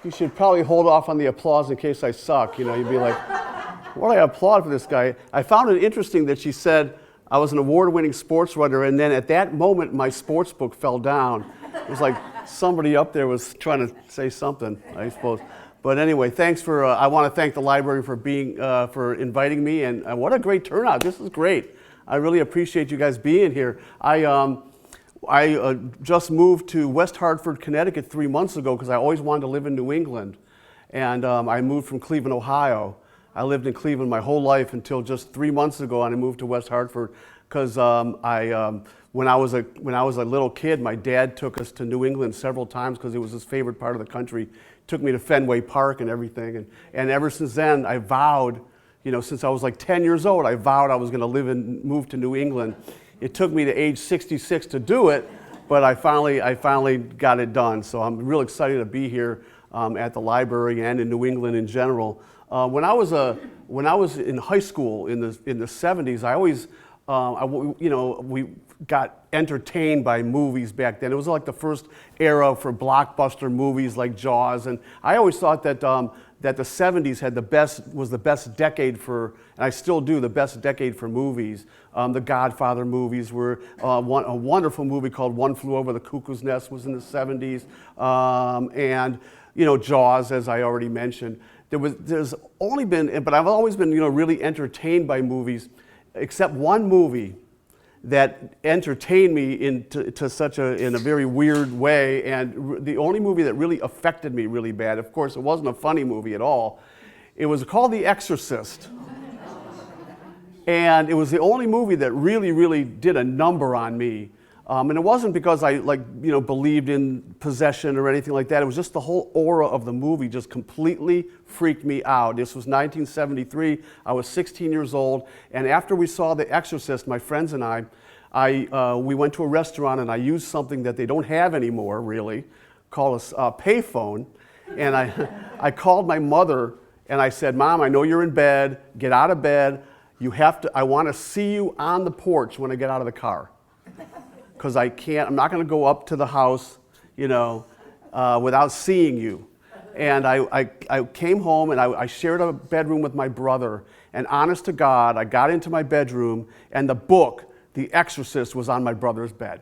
You should probably hold off on the applause in case I suck. You know, you'd be like, what do I applaud for this guy? I found it interesting that she said I was an award-winning sports writer, and then at that moment, my sports book fell down. It was like somebody up there was trying to say something, I suppose. But anyway, thanks for, I want to thank the library for inviting me, and what a great turnout. This is great. I really appreciate you guys being here. I just moved to West Hartford, Connecticut 3 months ago because I always wanted to live in New England. And I moved from Cleveland, Ohio. I lived in Cleveland my whole life until just 3 months ago, and I moved to West Hartford because when I was a little kid, my dad took us to New England several times because it was his favorite part of the country. Took me to Fenway Park and everything. And ever since then, I vowed, you know, since I was like 10 years old, I vowed I was going to live and move to New England. It took me to age 66 to do it, but I finally got it done. So I'm real excited to be here at the library and in New England in general. When I was in high school in the 70s, I always, we got entertained by movies back then. It was like the first era for blockbuster movies like Jaws, and I always thought that that the 70s was the best decade for, and I still do, the best decade for movies. The Godfather movies were, a wonderful movie called One Flew Over the Cuckoo's Nest was in the 70s, and you know, Jaws, as I already mentioned. There's only been, but I've always been, you know, really entertained by movies, except one movie that entertained me in a very weird way, and the only movie that really affected me really bad. Of course, it wasn't a funny movie at all. It was called The Exorcist, and it was the only movie that really did a number on me. And it wasn't because I believed in possession or anything like that. It was just the whole aura of the movie just completely freaked me out. This was 1973. I was 16 years old. And after we saw The Exorcist, my friends and we went to a restaurant and I used something that they don't have anymore, really, called a payphone. And I called my mother and I said, Mom, I know you're in bed. Get out of bed. I want to see you on the porch when I get out of the car. Because I'm not going to go up to the house, without seeing you. And I came home and I shared a bedroom with my brother. And honest to God, I got into my bedroom and the book, The Exorcist, was on my brother's bed.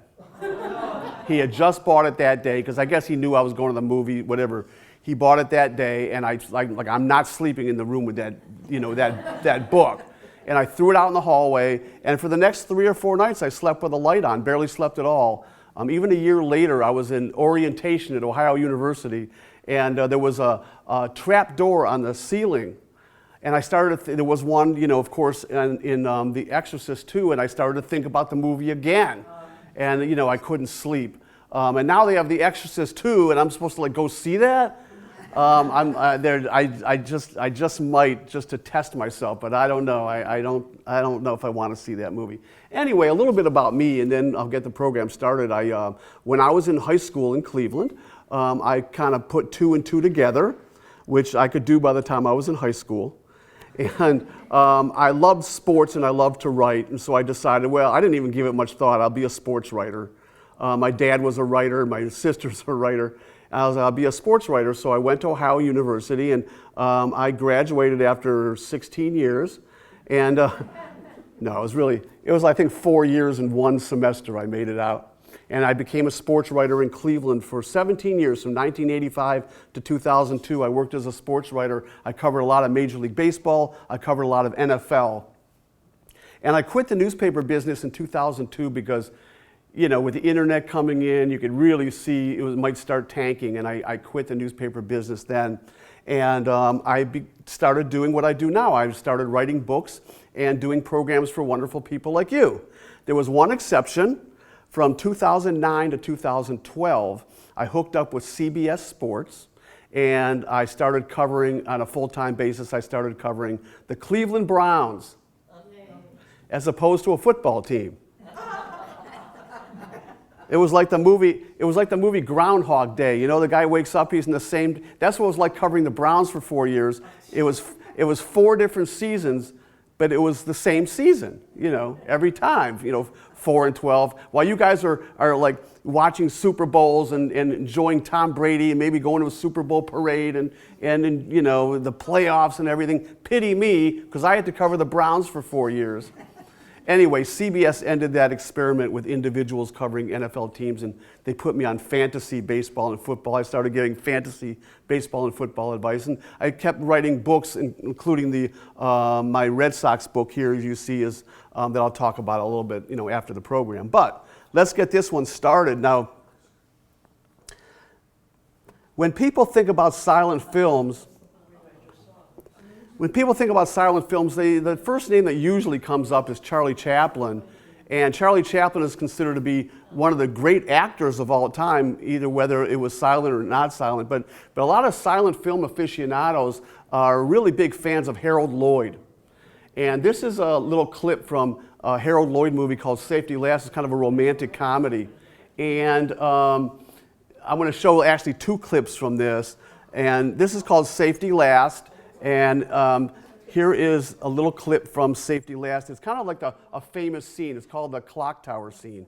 He had just bought it that day because I guess he knew I was going to the movie, whatever. He bought it that day, and I'm not sleeping in the room with that book. And I threw it out in the hallway, and for the next 3 or 4 nights, I slept with a light on, barely slept at all. Even a year later, I was in orientation at Ohio University, and there was a trap door on the ceiling. And I started there was one, of course, in The Exorcist 2, and I started to think about the movie again. And, I couldn't sleep. And now they have The Exorcist 2, and I'm supposed to, go see that? I just might, just to test myself, but I don't know. I don't know if I want to see that movie. Anyway, a little bit about me, and then I'll get the program started. When I was in high school in Cleveland, I kind of put 2 and 2 together, which I could do by the time I was in high school. And I loved sports and I loved to write, and so I decided, well, I didn't even give it much thought. I'll be a sports writer. My dad was a writer, my sister's a writer. I'll be a sports writer, so I went to Ohio University, and I graduated after 16 years. And no, it was I think 4 years and 1 semester I made it out. And I became a sports writer in Cleveland for 17 years, from 1985 to 2002. I worked as a sports writer. I covered a lot of Major League Baseball. I covered a lot of NFL. And I quit the newspaper business in 2002 because with the internet coming in, you could really see it might start tanking, and I quit the newspaper business then. And started doing what I do now. I started writing books and doing programs for wonderful people like you. There was one exception. From 2009 to 2012, I hooked up with CBS Sports, and I started covering, on a full-time basis, I started covering the Cleveland Browns, as opposed to a football team. It was like the movie Groundhog Day. The guy wakes up, he's in the same. That's what it was like covering the Browns for 4 years. It was 4 different seasons, but it was the same season, every time, 4-12. While you guys are like watching Super Bowls and enjoying Tom Brady and maybe going to a Super Bowl parade and the playoffs and everything, pity me, because I had to cover the Browns for 4 years. Anyway, CBS ended that experiment with individuals covering NFL teams, and they put me on fantasy baseball and football. I started getting fantasy baseball and football advice, and I kept writing books, including my Red Sox book here, as you see, is that I'll talk about a little bit, after the program. But let's get this one started. Now, when people think about silent films, the first name that usually comes up is Charlie Chaplin. And Charlie Chaplin is considered to be one of the great actors of all time, either whether it was silent or not silent. But a lot of silent film aficionados are really big fans of Harold Lloyd. And this is a little clip from a Harold Lloyd movie called Safety Last. It's kind of a romantic comedy. And I'm going to show actually 2 clips from this. And this is called Safety Last. And here is a little clip from Safety Last. It's kind of like a famous scene. It's called the clock tower scene.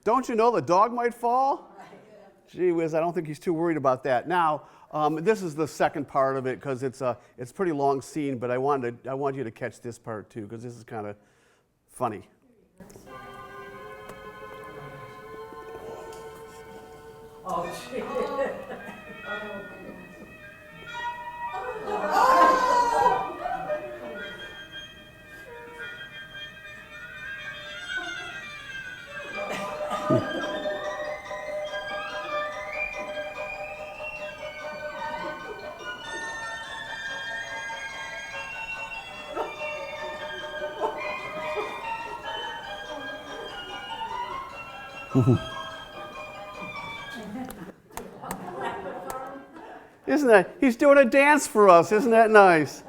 Don't you know the dog might fall? Gee whiz, I don't think he's too worried about that. Now, this is the second part of it because it's a pretty long scene, but I want you to catch this part too because this is kind of funny. Oh, shit. Isn't that, he's doing a dance for us, isn't that nice?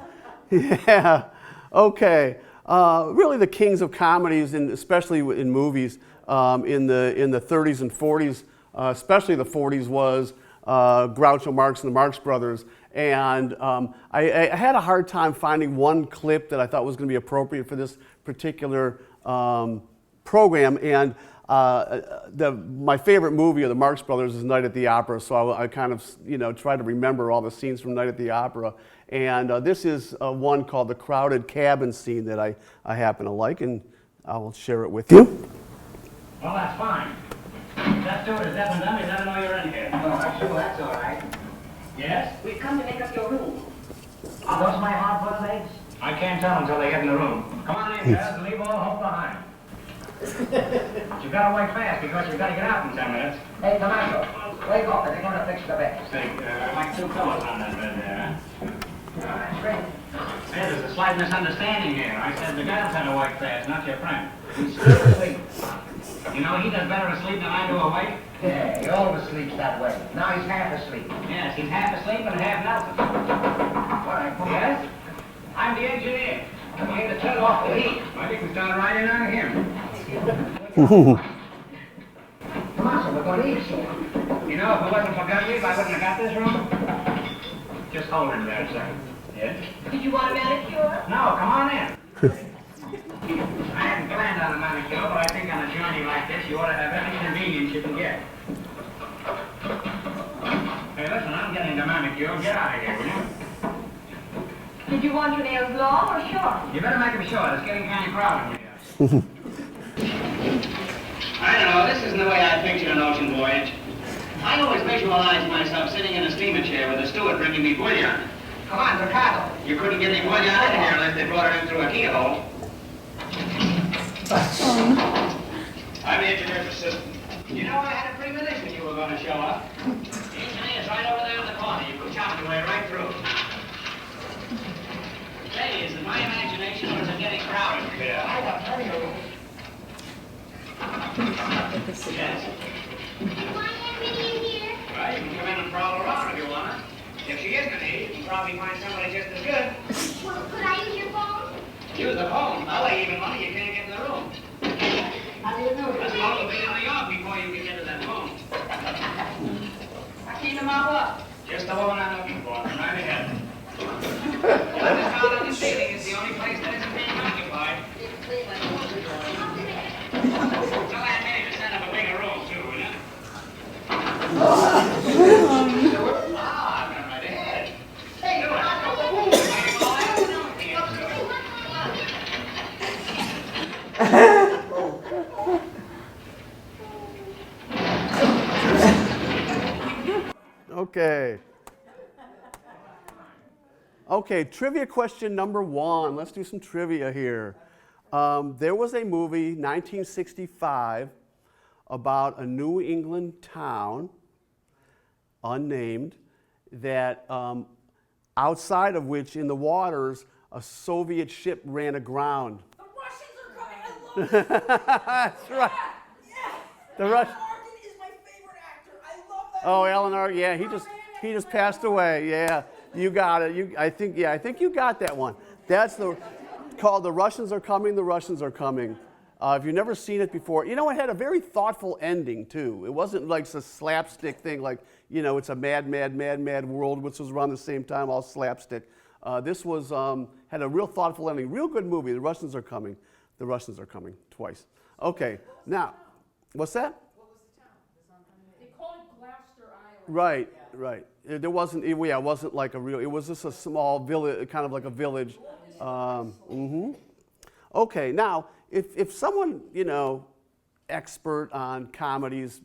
Yeah, okay. Really the kings of comedies, especially in movies, in the 30s and 40s, especially the 40s, was Groucho Marx and the Marx Brothers. And I had a hard time finding one clip that I thought was going to be appropriate for this particular program. And my favorite movie of the Marx Brothers is Night at the Opera, so I kind of tried to remember all the scenes from Night at the Opera. And this is one called the crowded cabin scene that I happen to like, and I'll share it with you. Well, that's fine. That steward is deaf and dumb. He doesn't know you're in here. Oh, I'm sure that's all right. Yes? We've come to make up your room. Are those my hard-boiled eggs? I can't tell until they get in the room. Come on in, guys. Leave all hope behind. But you've got to wait fast because you've got to get out in 10 minutes. Hey, Tomaso, wake up and they're going to fix the bed. Say, like two pillows on that bed there, That's great. huh? Hey, there's a slight misunderstanding here. I said the girls had to wait fast, not your friend. He's still asleep. You know, he does better asleep than I do awake. Yeah, he always sleeps that way. Now he's half asleep. Yes, he's half asleep and half Nelson. All right, come on. Yes? I'm the engineer. I'm here to turn off the heat. Well, you can start right in on him. Tomaso, we're going to eat soon. You know, if it wasn't for Gutierrez, I wouldn't have got this room. Just hold him there a second. Yes? Did you want a manicure? No, come on in. I hadn't planned on a manicure, but I think on a journey like this, you ought to have every convenience you can get. Hey, listen, I'm getting the manicure. Get out of here, will you? Did you want your nails long or short? You better make them short. It's getting kind of crowded here. I don't know. This isn't the way I pictured an ocean voyage. I always visualize myself sitting in a steamer chair with a steward bringing me bouillon. Come on, Ricardo. You couldn't get any bouillon in here unless they brought it in through a keyhole. I'm the engineer's assistant. You know, I had a premonition you were going to show up. The engineer's right over there in the corner. You could chop your way right through. Say, is it my imagination or is it getting crowded here? I got plenty of room. Yes. Why have Minnie in here? Well, you can come in and prowl around if you want to. If she isn't an idiot, you can probably find somebody just as good. Well, could I use your phone? Use the phone. I'll lay even money you can't get in the room. How do you know Let's this? go to be in the yard before you can get to that phone. I came to mop up. Just the woman I'm looking for. Right ahead. This town on the ceiling is the only place that isn't being occupied. Tell that man to set up a bigger room, too, will you? Ah, I'm right ahead. Hey, Do it. Tomaso, Okay. Okay, trivia question number one. Let's do some trivia here. There was a movie, 1965, about a New England town, unnamed, that outside of which, in the waters, a Soviet ship ran aground. The Russians are coming. I love it. That's right. Yeah. The Rush. Alan Arkin is my favorite actor. I love that. Oh, movie. Alan Arkin. Yeah, he just passed away. Yeah, you got it. I think you got that one. That's called "The Russians Are Coming." The Russians Are Coming. If you've never seen it before, you know, it had a very thoughtful ending too. It wasn't like a slapstick thing, like, you know, it's a mad world, which was around the same time, all slapstick. This was had a real thoughtful ending. Real good movie. The Russians Are Coming. The Russians Are Coming twice. Okay, now, what's that? Right, right. There wasn't, it wasn't like a real, it was just a small village, kind of like a village. Okay, now, if someone, expert on comedies,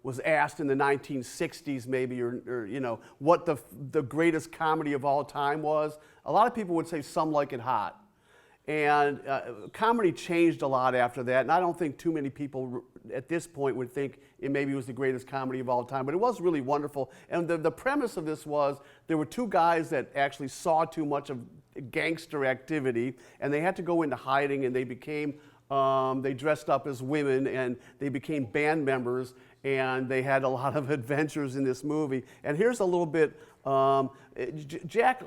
was asked in the 1960s maybe, or what the greatest comedy of all time was, a lot of people would say Some Like It Hot. And comedy changed a lot after that, and I don't think too many people at this point would think it maybe was the greatest comedy of all time, but it was really wonderful. And the premise of this was there were two guys that actually saw too much of gangster activity, and they had to go into hiding, and they became, they dressed up as women, and they became band members, and they had a lot of adventures in this movie. And here's a little bit, Jack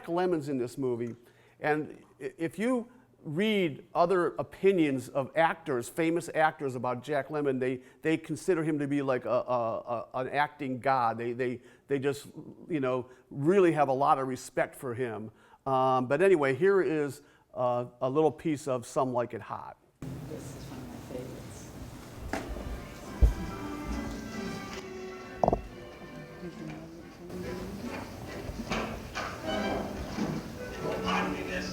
Lemmon's in this movie, and if you read other opinions of actors, famous actors about Jack Lemmon, they consider him to be like an acting god. They just, really have a lot of respect for him. But anyway, here is a little piece of Some Like It Hot. This is one of my favorites. Pardon me, miss.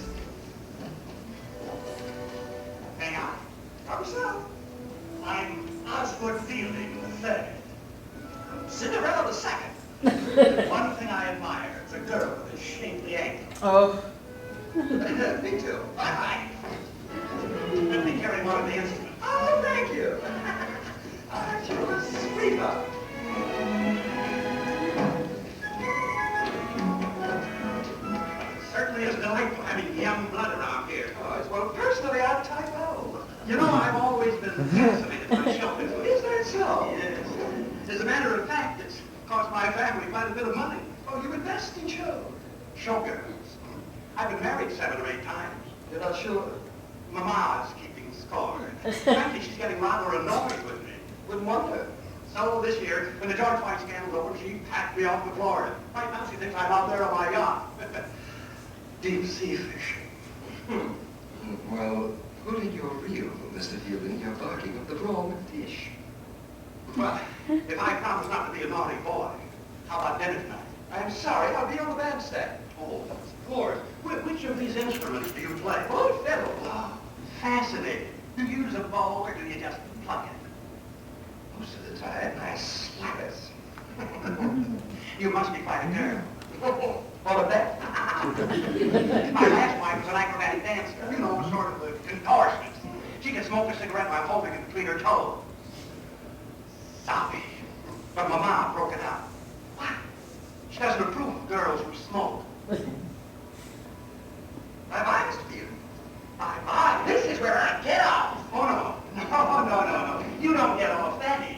Hang on. Help yourself. I'm Osgood Fielding III. Cinderella II. One thing I admire is a girl with a shapely ankle. Oh. Me too. Bye-bye. Let me carry one of the instruments. Oh, thank you. You're a sweetheart. Certainly is delightful having young blood around here. Oh, well, personally, I'm type O. I've always been fascinated by show business. Is that so? Yes. As a matter of fact, it's cost my family quite a bit of money. Oh, you invest in showgirls. I've been married 7 or 8 times. You're not sure? Mama's keeping score. Frankly, she's getting rather annoyed with me. Wouldn't wonder. So this year, when the George White scandal's over, she packed me off to Florida. Right now, she thinks I'm out there on my yacht. Deep sea fishing. Well, putting your reel, Mr. Fielding, you're barking up the wrong fish. Well, if I promise not to be a naughty boy, how about dinner tonight? I'm sorry, I'll be on the bandstand. Oh, of course. Which of these instruments do you play? Oh, fiddle. Oh, fascinating. Do you use a bow or do you just pluck it? Most of the time, I slap it. You must be quite a girl. Well, a bet. My last wife was an acrobatic dancer. Sort of a contortionist. She could smoke a cigarette while holding it between her toes. Sorry. But my mom broke it up. What? She doesn't approve of girls who smoke. Bye-bye, Mr. Field. Bye-bye. This is where I get off. Oh, no. No. You don't get off that easy.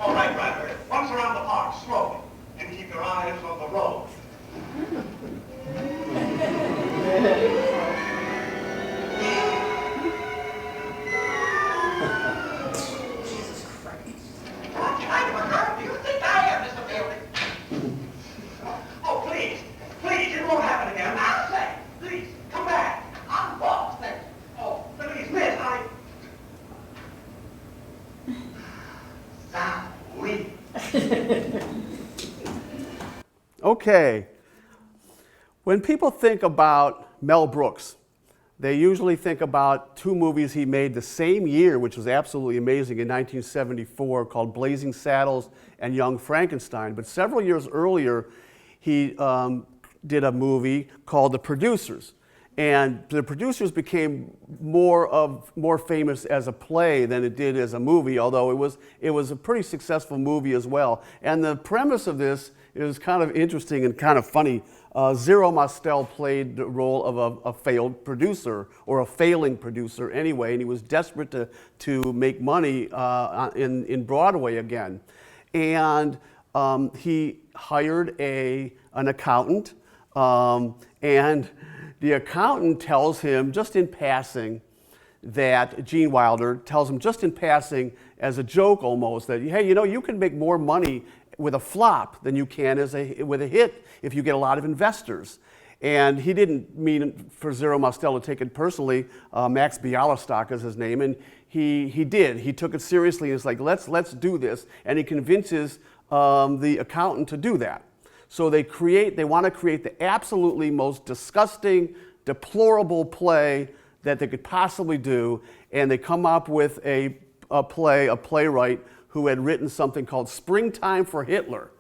All right, driver. Once around the park, slowly. And keep your eyes on the road. Jesus Christ. What kind of a girl do you think I am, Mr. Fielding? Oh, please, it won't happen again. I'll say, please, come back. I'll walk there. Oh, please, miss, Sorry. Okay. When people think about Mel Brooks, they usually think about 2 movies he made the same year, which was absolutely amazing, in 1974, called Blazing Saddles and Young Frankenstein. But several years earlier, he did a movie called The Producers. And The Producers became more famous as a play than it did as a movie, although it was a pretty successful movie as well. And the premise of this is kind of interesting and kind of funny. Zero Mostel played the role of a failed producer, or a failing producer anyway, and he was desperate to make money in Broadway again. And he hired an accountant, and the accountant tells him, just in passing, that Gene Wilder tells him just in passing, as a joke almost, that, hey, you can make more money with a flop than you can with a hit if you get a lot of investors. And he didn't mean for Zero Mostel to take it personally. Max Bialystock is his name, and he did. He took it seriously. He's like, let's do this. And he convinces the accountant to do that. So they want to create the absolutely most disgusting, deplorable play that they could possibly do, and they come up with a playwright who had written something called Springtime for Hitler.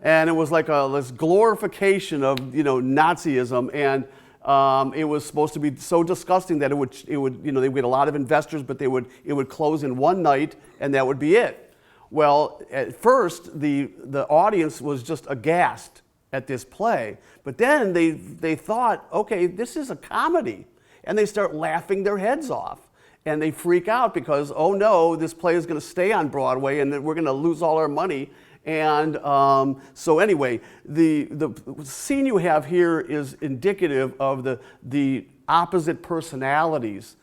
And it was like this glorification of, Nazism, and it was supposed to be so disgusting that it would, they would get a lot of investors, but it would close in one night, and that would be it. Well, at first, the audience was just aghast at this play, but then they thought, okay, this is a comedy, and they start laughing their heads off. And they freak out because, oh no, this play is going to stay on Broadway and we're going to lose all our money. And so anyway, the scene you have here is indicative of the opposite personalities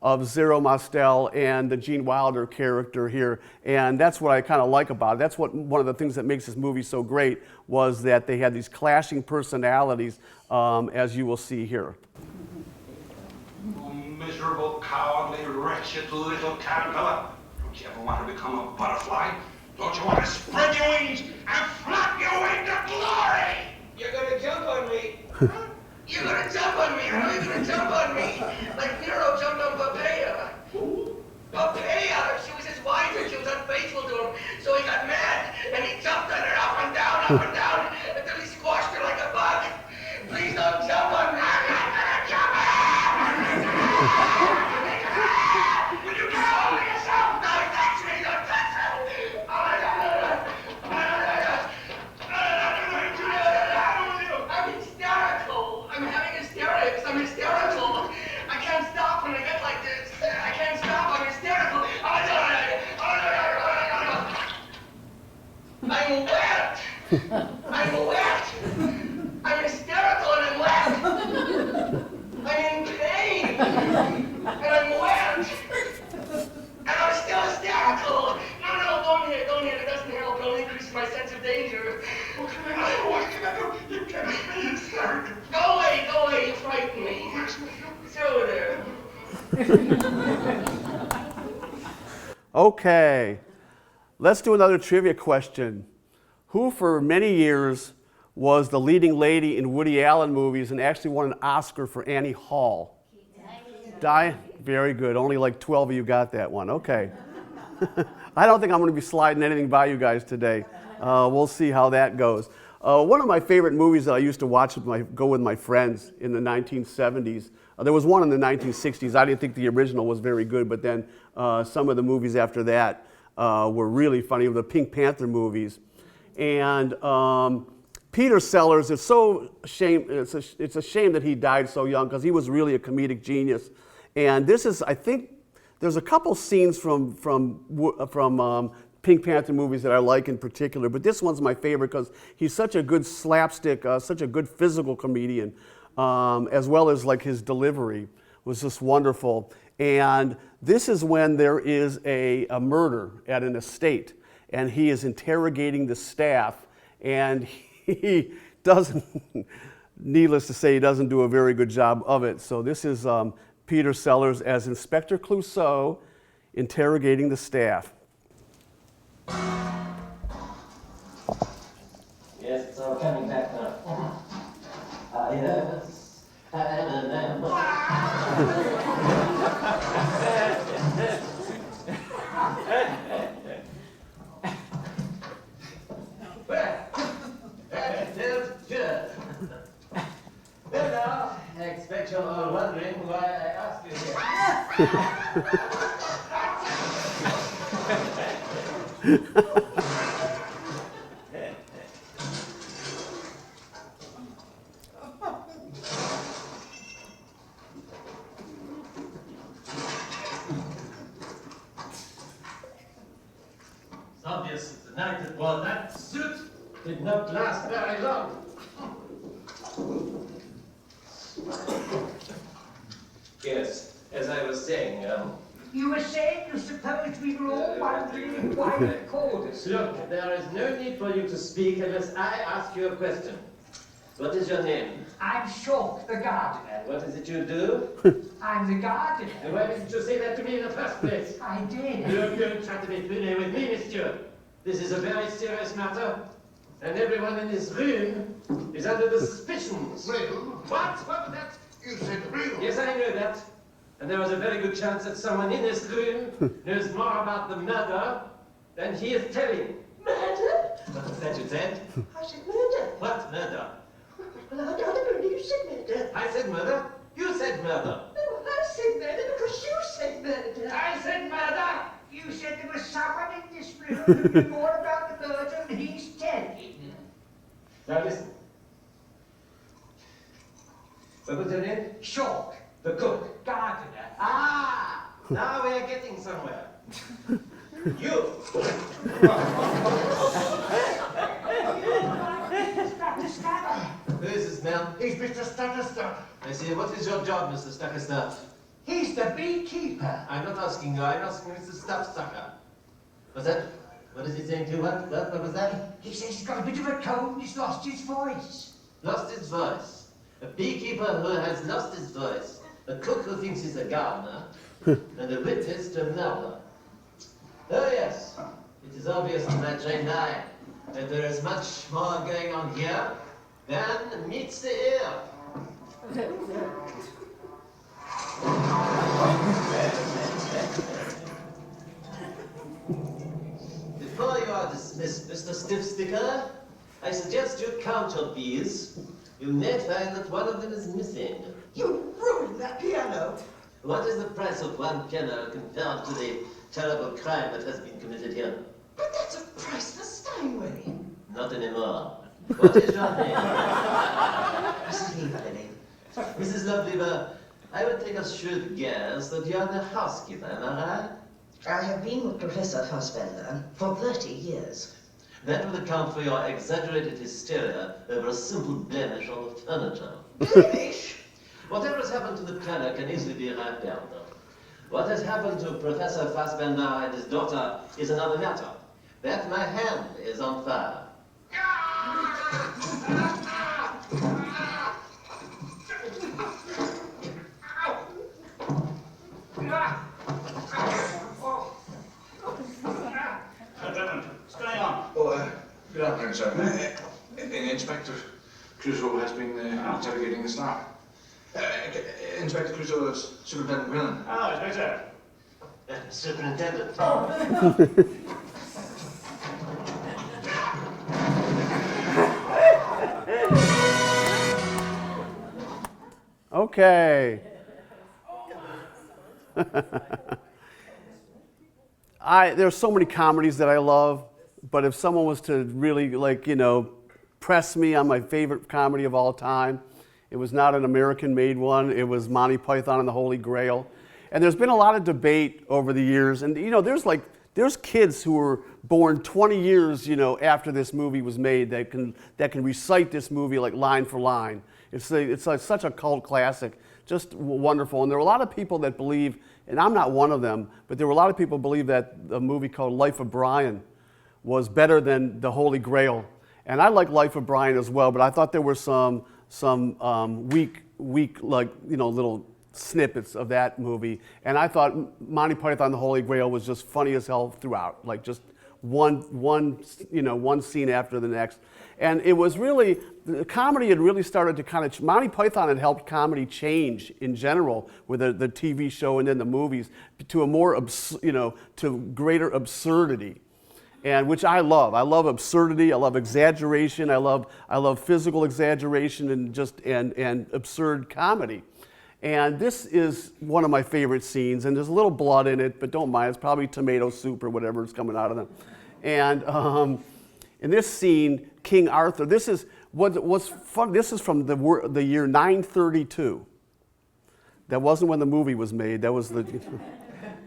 of Zero Mostel and the Gene Wilder character here. And that's what I kind of like about it. That's one of the things that makes this movie so great, was that they had these clashing personalities, as you will see here. Oh, miserable, cowardly, wretched little caterpillar. Don't you ever want to become a butterfly? Don't you want to spread your wings and flap your way to glory? You're gonna jump on me. You're gonna jump on me. I know you're gonna jump on me. Like Nero jumped on Popea. Popea, she was his wife and she was unfaithful to him. So he got mad and he jumped on her up and down, until he squashed her like a bug. Please don't jump on me. I'm not gonna jump on Will you get over yourself? Don't touch me. Don't touch me. I'm hysterical. I'm having hysterics. I'm hysterical. I can't stop when I get like this. I can't stop. I'm hysterical. I'm wet. I'm wet. I'm hysterical and I'm wet. I'm in pain. And I'm wet. And I'm still hysterical. No, don't hit. It doesn't help. It'll increase my sense of danger. What can I do? You can't make me hysterical. Go away. You frighten me. Throw there. Okay, let's do another trivia question. Who for many years was the leading lady in Woody Allen movies and actually won an Oscar for Annie Hall? Very good. Only like 12 of you got that one. Okay. I don't think I'm going to be sliding anything by you guys today. We'll see how that goes. One of my favorite movies that I used to watch go with my friends in the 1970s. There was one in the 1960s. I didn't think the original was very good, but then some of the movies after that were really funny. The Pink Panther movies. And Peter Sellers, it's a shame that he died so young, because he was really a comedic genius. And this is, I think, there's a couple scenes from Pink Panther movies that I like in particular, but this one's my favorite because he's such a good slapstick, such a good physical comedian, as well as like his delivery was just wonderful. And this is when there is a murder at an estate, and he is interrogating the staff, and he doesn't, needless to say, he doesn't do a very good job of it. So this is Peter Sellers as Inspector Clouseau interrogating the staff. Yes, so coming back now. Yes. Well now, I expect you're all wondering why I asked you here. It's obvious that the night that wore that suit did not last very long. Yes, as I was saying, You were saying you supposed we were all wondering why we called us. look, there is no need for you to speak unless I ask you a question. What is your name? I'm Shock the gardener. And what is it you do? I'm the gardener. And why didn't you say that to me in the first place? I did. Don't try to be funny with me, monsieur. This is a very serious matter, and everyone in this room is under the suspicions. Room? What? What was that? You said room. Yes, I know that. And there was a very good chance that someone in this room knows more about the murder than he is telling. Murder? What was that you said? I said murder. What murder? Well, I don't believe you said murder. I said murder. You said murder. No, I said murder because you said murder. I said murder. You said there was someone in this room who knew more about the murder than he's telling. Now listen. What was your name? Short, The cook. gardener. Ah! Now we are getting somewhere. You! Dr. Stacker. Who is this man? He's Mr. Stutterstuck. I see. What is your job, Mr. Stuckerstuff? He's the beekeeper. I'm not asking you. I'm asking Mr. Stuffsucker. What's that? What is he saying to you? What was that? He says he's got a bit of a cold and he's lost his voice. Lost his voice. A beekeeper who has lost his voice. A cook who thinks he's a gardener. And a witness to murder. Oh yes. It is obvious to that trained eye that there is much more going on here than meets the ear. Before you are dismissed, Mr. Stiffsticker, I suggest you count your bees. You may find that one of them is missing. You ruined that piano. What is the price of one piano compared to the terrible crime that has been committed here? But that's a priceless Steinway. Not anymore. What is your name? Mrs. Leverley. Mrs. Loveweaver, I would take a shrewd guess that you are the housekeeper, am I right? I have been with Professor Fassbender for 30 years. That would account for your exaggerated hysteria over a simple blemish on the furniture. Blemish? Whatever has happened to the piano can easily be repaired. What has happened to Professor Fassbender and his daughter is another matter. That my hand is on fire. What's going on? Oh, good afternoon, sir. Inspector Crusoe has been interrogating the staff. Inspector Crusoe is Superintendent Grillen. Oh, it's better. Superintendent. Okay. There's so many comedies that I love, but if someone was to really, press me on my favorite comedy of all time, it was not an American-made one. It was Monty Python and the Holy Grail. And there's been a lot of debate over the years. And, there's kids who were born 20 years, after this movie was made that can recite this movie like line for line. It's like such a cult classic, just wonderful. And there are a lot of people that believe, and I'm not one of them, but there were a lot of people who believe that a movie called Life of Brian was better than the Holy Grail. And I like Life of Brian as well, but I thought there were some weak little snippets of that movie. And I thought Monty Python and the Holy Grail was just funny as hell throughout, like just one scene after the next. And it was really, the comedy had really started to Monty Python had helped comedy change in general with the TV show and then the movies to a more, to greater absurdity. And which I love. I love absurdity. I love exaggeration. I love physical exaggeration and absurd comedy. And this is one of my favorite scenes. And there's a little blood in it, but don't mind. It's probably tomato soup or whatever is coming out of them. And in this scene, King Arthur. This is what's fun. This is from the year 932. That wasn't when the movie was made. That was the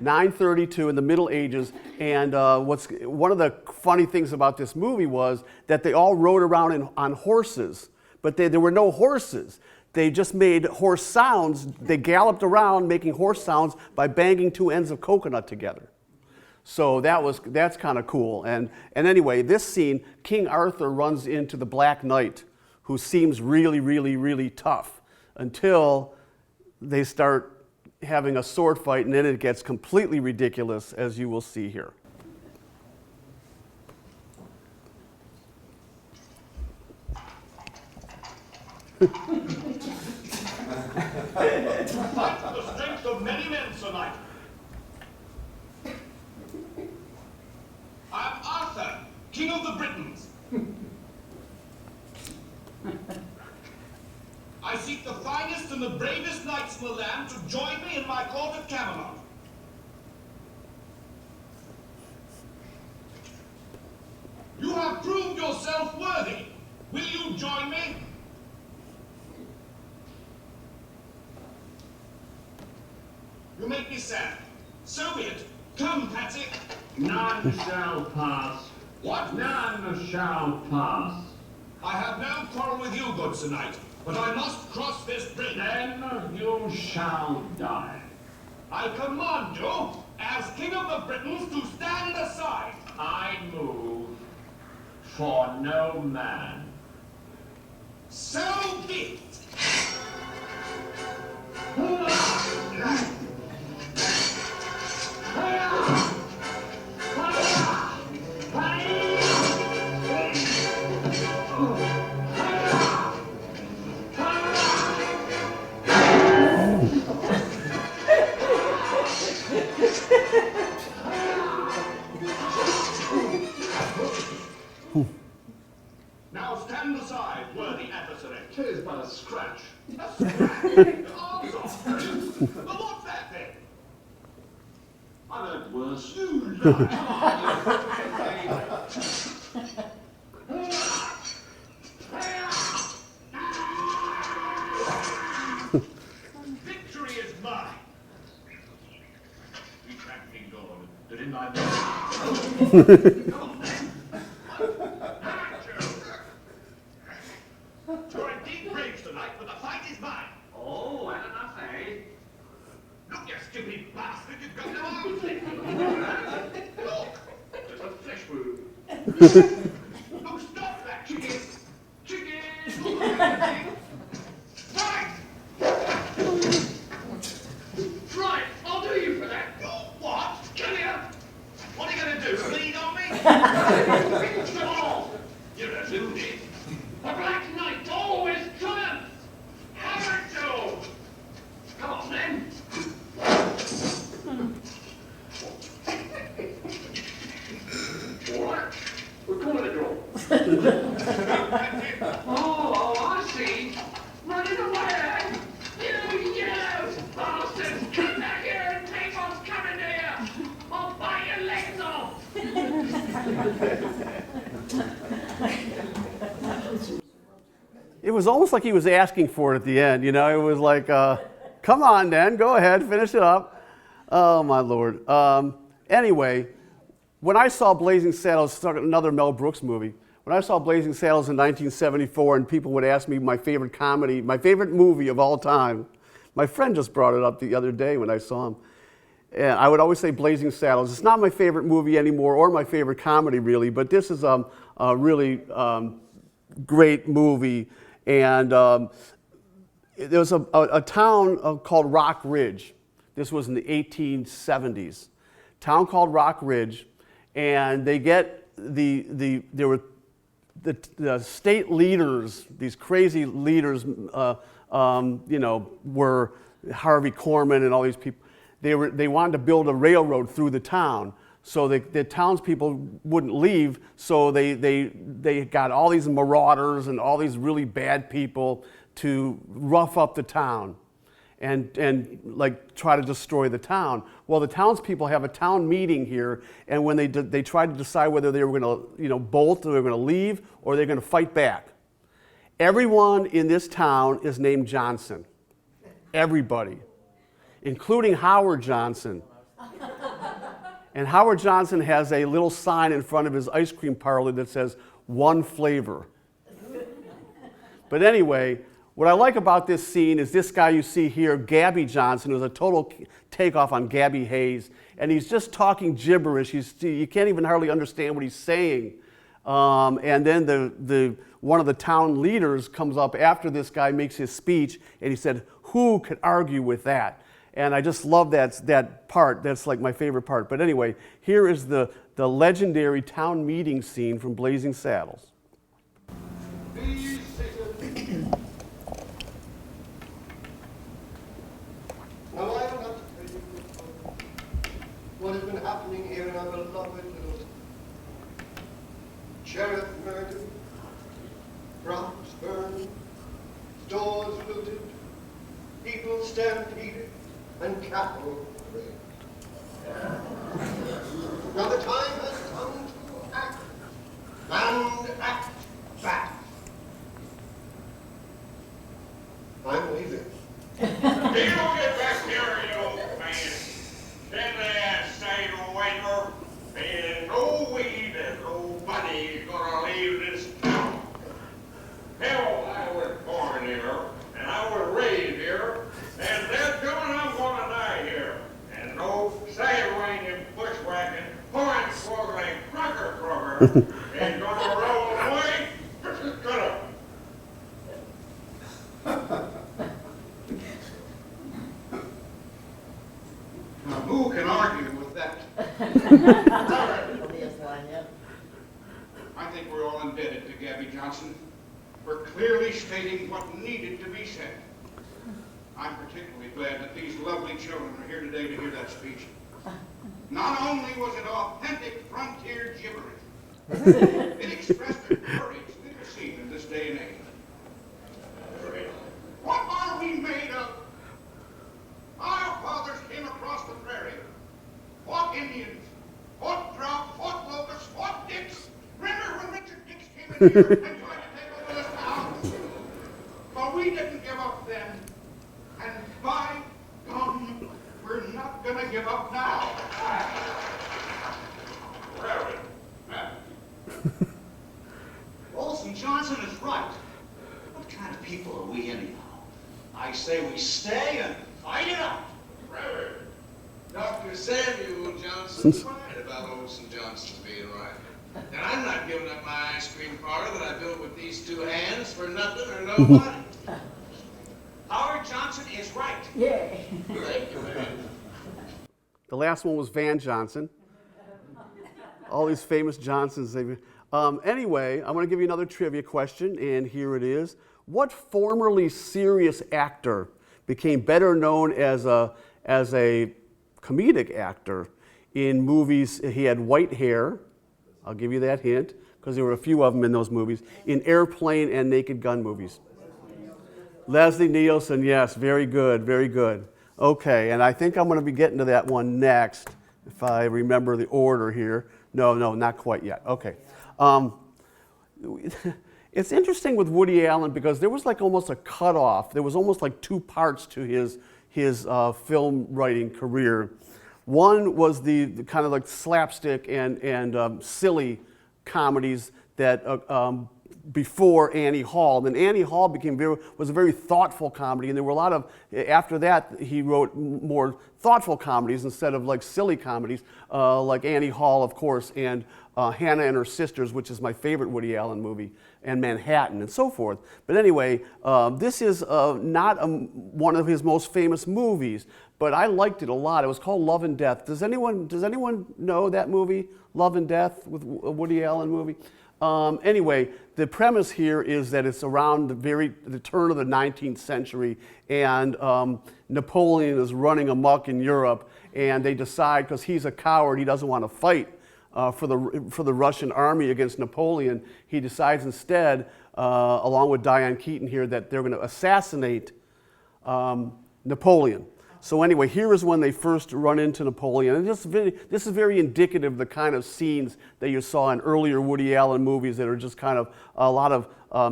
932 in the Middle Ages. And one of the funny things about this movie was that they all rode around on horses, but there were no horses. They just made horse sounds. They galloped around making horse sounds by banging two ends of coconut together. So that's kind of cool. And anyway, this scene, King Arthur runs into the Black Knight, who seems really, really, really tough until they start having a sword fight, and then it gets completely ridiculous, as you will see here. Fight for the strength of many men, Sir Knight. I am Arthur, King of the Britons. I seek the finest and the bravest knights in the land to join me in my court at Camelot. You have proved yourself worthy. Will you join me? You make me sad. So be it. Come, Patsy. None shall pass. What? None shall pass. I have no quarrel with you, good Sir Knight, but I must cross this bridge. Then you shall die. I command you, as King of the Britons, to stand aside. I move for no man. So be it. Now stand aside, worthy adversary. 'Tis but a scratch. A scratch. Your arms off. But what's that then? I've heard worse. You lie. Victory is mine. You thank me, Lord, that in thy Come on, then. You're indeed brave tonight, but the fight is mine. Oh, well enough, eh? Look, you stupid bastard, you've got no arms left. Look, It's a flesh wound. look, stop that, chicken. Chicken. Right. Right, I'll do you for that. What? Come here. What are you going to do, bleed on me? Oh, You're a lunatic. the Black Knight always triumphs. Hammer to. Come on, then. All right, we're calling a draw. Oh, I see. Running away. You bastards, come back here and take what's coming to you. I'll bite your legs off. It was almost like he was asking for it at the end, you know? It was like, come on, Dan, go ahead, finish it up. Oh, my Lord. Anyway, when I saw Blazing Saddles, another Mel Brooks movie, when I saw Blazing Saddles in 1974 and people would ask me my favorite comedy, my favorite movie of all time, my friend just brought it up the other day when I saw him. And I would always say Blazing Saddles. It's not my favorite movie anymore or my favorite comedy, really, but this is a really great movie. And there was a town called Rock Ridge. This was in the 1870s. Town called Rock Ridge, and they get there were the state leaders, these crazy leaders, you know, were Harvey Korman and all these people. They wanted to build a railroad through the town, so the townspeople wouldn't leave. So they got all these marauders and all these really bad people to rough up the town, and like try to destroy the town. Well, the townspeople have a town meeting here, and when they tried to decide whether they were going to bolt, or they were going to leave, or they're going to fight back. Everyone in this town is named Johnson. Everybody, including Howard Johnson. And Howard Johnson has a little sign in front of his ice cream parlor that says, "One flavor." But anyway, what I like about this scene is this guy you see here, Gabby Johnson, who's a total takeoff on Gabby Hayes, and he's just talking gibberish. You can't even hardly understand what he's saying. And then one of the town leaders comes up after this guy makes his speech, and he said, "Who could argue with that?" And I just love that part. That's like my favorite part. But anyway, here is the legendary town meeting scene from Blazing Saddles. These citizens our beloved little Sheriff murdered, crops burned, stores looted, people stampeded, and cattle raped. Now the time has come to act, and act fast. I'm leaving. You don't get back here, you old man. Then there, say, waiter, there's no way that nobody's gonna leave this town. Hell, I was born here, and I was raised here, and that's coming I'm gonna die here. And no sidewinding, bushwhacking, horn-swoggling, cracker ain't gonna roll away. Shut up. Now, who can argue with that? Obvious line, yep. I think we're all indebted to Gabby Johnson for clearly stating what needed to be said. I'm particularly glad that these lovely children are here today to hear that speech. Not only was it authentic frontier gibberish, it expressed the courage we receive in this day and age. What are we made of? Our fathers came across the prairie, fought Indians, fought drought, fought locusts, fought Dix. Remember when Richard Dix came in here and tried to take over this town? But we didn't give up then. And by gum, we're not gonna give up now. Reverend, Olson Johnson is right. What kind of people are we anyhow? I say we stay and fight it out. Reverend, Dr. Samuel Johnson's right about Olson Johnson being right. And I'm not giving up my ice cream parlor that I built with these two hands for nothing or no money. Howard Johnson is right. Yay. Thank you, man. The last one was Van Johnson. All these famous Johnsons. Anyway, I'm going to give you another trivia question, and here it is. What formerly serious actor became better known as a comedic actor in movies? He had white hair. I'll give you that hint, because there were a few of them in those movies. In Airplane and Naked Gun movies. Leslie Nielsen, yes, very good, very good. Okay, and I think I'm going to be getting to that one next, if I remember the order here. No, not quite yet. Okay. It's interesting with Woody Allen because there was like almost a cutoff. There was almost like two parts to his film writing career. One was the kind of like slapstick and silly comedies that before Annie Hall. Then Annie Hall was a very thoughtful comedy, and there were a lot of, after that he wrote more thoughtful comedies instead of like silly comedies, like Annie Hall, of course, and Hannah and Her Sisters, which is my favorite Woody Allen movie, and Manhattan, and so forth. But anyway, this is not one of his most famous movies, but I liked it a lot. It was called Love and Death. Does anyone know that movie, Love and Death, with a Woody Allen movie? Anyway, the premise here is that it's around the turn of the 19th century, and Napoleon is running amok in Europe, and they decide, because he's a coward, he doesn't want to fight for the Russian army against Napoleon. He decides instead, along with Diane Keaton here, that they're going to assassinate Napoleon. So anyway, here is when they first run into Napoleon. And this is very indicative of the kind of scenes that you saw in earlier Woody Allen movies that are just kind of a lot of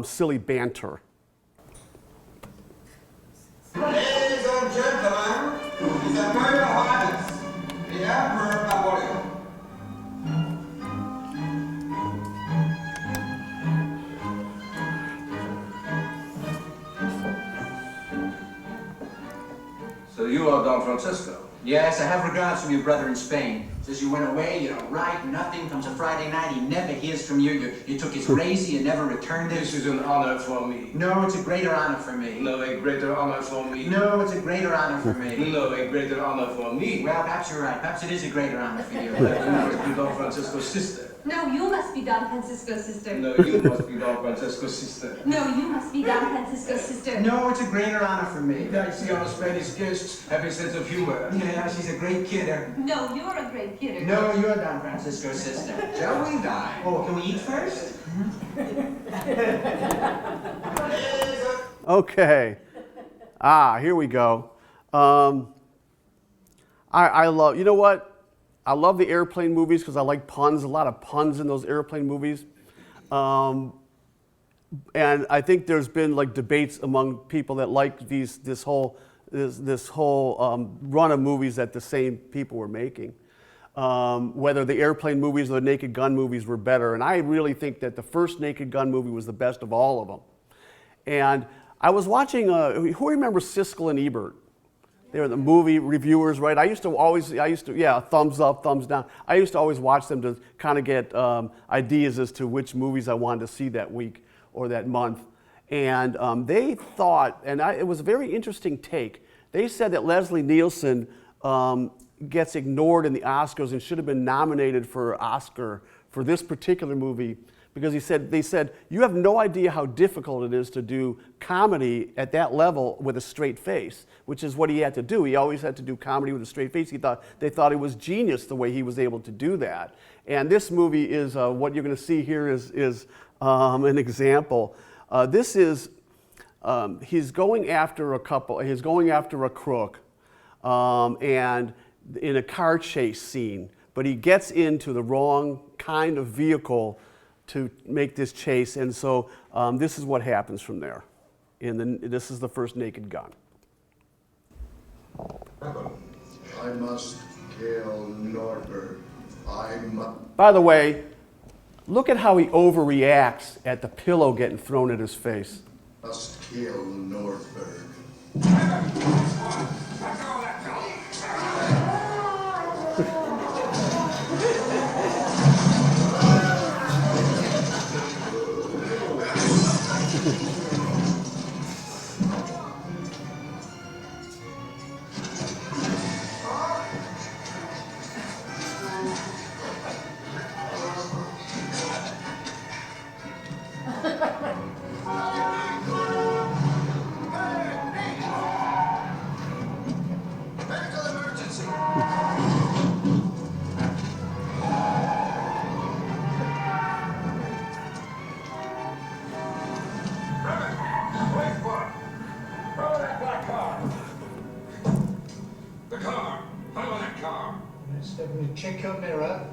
silly banter. Ladies and gentlemen, His Imperial Highness, the Emperor Napoleon. So you are Don Francisco? Yes, I have regards from your brother in Spain. Says you went away, you don't write, nothing. Comes a Friday night, he never hears from you. You took his crazy and never returned it. This is an honor for me. No, it's a greater honor for me. No, a greater honor for me. No, it's a greater honor for me. No, a greater honor for me. Well, perhaps you're right. Perhaps it is a greater honor for you. You must be Don Francisco's sister. No, you must be Don Francisco's sister. No, you must be Don Francisco's sister. No, you must be Don Francisco's sister. No, it's a greater honor for me. I see our Spanish guests have a sense of humor. Yes, Yeah, she's a great kidder. No, you're a great kidder. No, you're Don Francisco's sister. Shall we dine? Oh, can we eat first? Okay. Here we go. I love, you know what? I love the airplane movies because I like puns, a lot of puns in those airplane movies. And I think there's been like debates among people that like this whole run of movies that the same people were making. Whether the airplane movies or the Naked Gun movies were better. And I really think that the first Naked Gun movie was the best of all of them. And I was watching, who remembers Siskel and Ebert? They were the movie reviewers, right? Yeah, thumbs up, thumbs down. I used to always watch them to kind of get ideas as to which movies I wanted to see that week or that month. And they thought, and it was a very interesting take, they said that Leslie Nielsen gets ignored in the Oscars and should have been nominated for an Oscar for this particular movie because they said, you have no idea how difficult it is to do comedy at that level with a straight face, which is what he had to do. He always had to do comedy with a straight face. They thought it was genius the way he was able to do that. And this movie is, what you're going to see here is an example. This is, he's going after a couple, he's going after a crook, and in a car chase scene, but he gets into the wrong kind of vehicle to make this chase, and so this is what happens from there. This is the first Naked Gun. I must kill Nordberg. By the way, look at how he overreacts at the pillow getting thrown at his face. Must kill Nordberg. Check your mirror.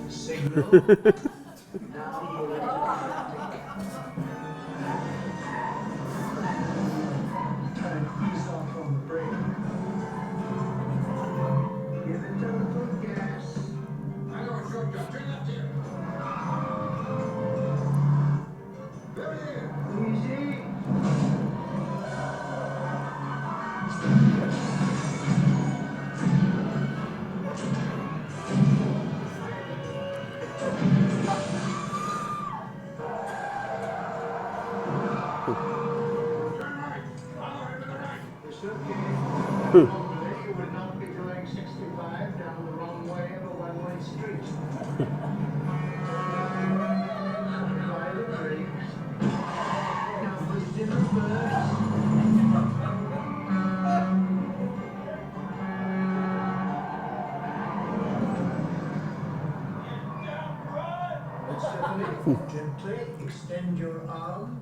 Signal. Now you're ready. Try and ease off on the brake. Give it a little gas. I know it's your job. Turn left here. Easy. You would not be going 65 down the wrong way of a one-way street. Apply the brakes. Now push in reverse. Gently extend your arm.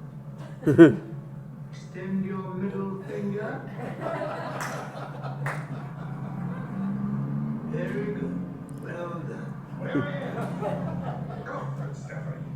Extend your middle finger. Very good. Well done. Go for it, Stephanie.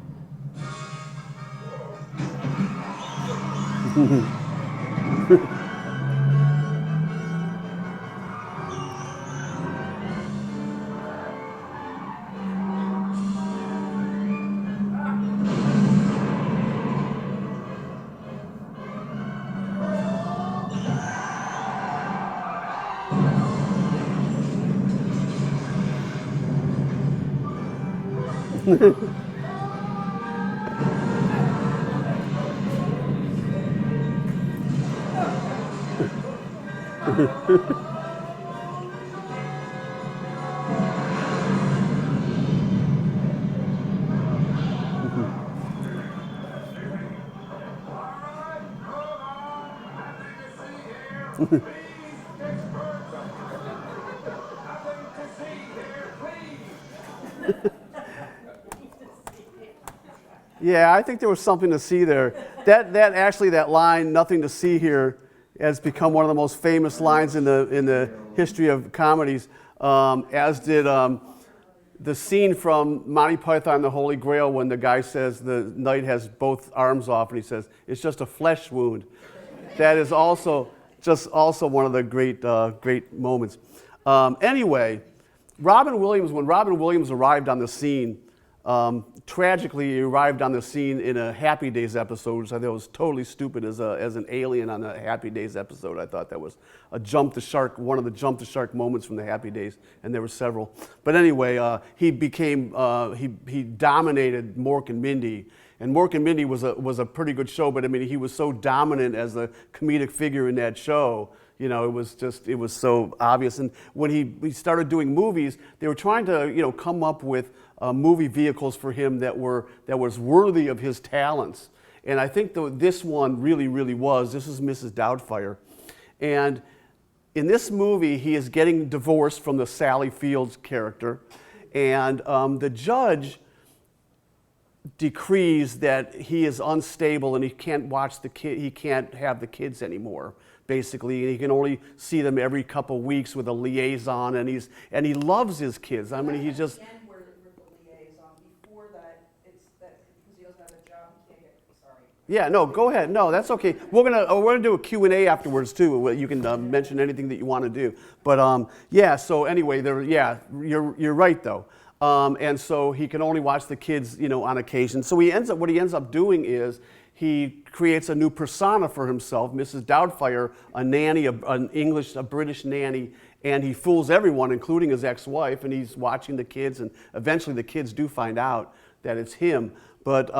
Yeah, I think there was something to see there. That line, "nothing to see here," has become one of the most famous lines in the history of comedies, as did the scene from Monty Python and the Holy Grail when the guy says the knight has both arms off and he says, "It's just a flesh wound." That is also one of the great moments. Anyway, when Robin Williams arrived on the scene, tragically he arrived on the scene in a Happy Days episode, which I thought was totally stupid as an alien on a Happy Days episode. I thought that was one of the jump the shark moments from the Happy Days, and there were several. But anyway, he dominated Mork and Mindy. And Mork and Mindy was a pretty good show, but I mean, he was so dominant as the comedic figure in that show. You know, it was so obvious. And when he started doing movies, they were trying to, come up with movie vehicles for him that was worthy of his talents. And I think this one really, really was. This is Mrs. Doubtfire. And in this movie, he is getting divorced from the Sally Fields character. And the judge decrees that he is unstable and he can't he can't have the kids anymore, basically. He can only see them every couple of weeks with a liaison, and he loves his kids. I mean, he's just. Yeah, no, go ahead. No, that's okay. We're gonna do a Q&A afterwards too. You can mention anything that you want to do. But yeah. So anyway, you're right though. And so he can only watch the kids, on occasion. So what he ends up doing is he creates a new persona for himself, Mrs. Doubtfire, a nanny, a British nanny, and he fools everyone, including his ex-wife. And he's watching the kids, and eventually the kids do find out that it's him. But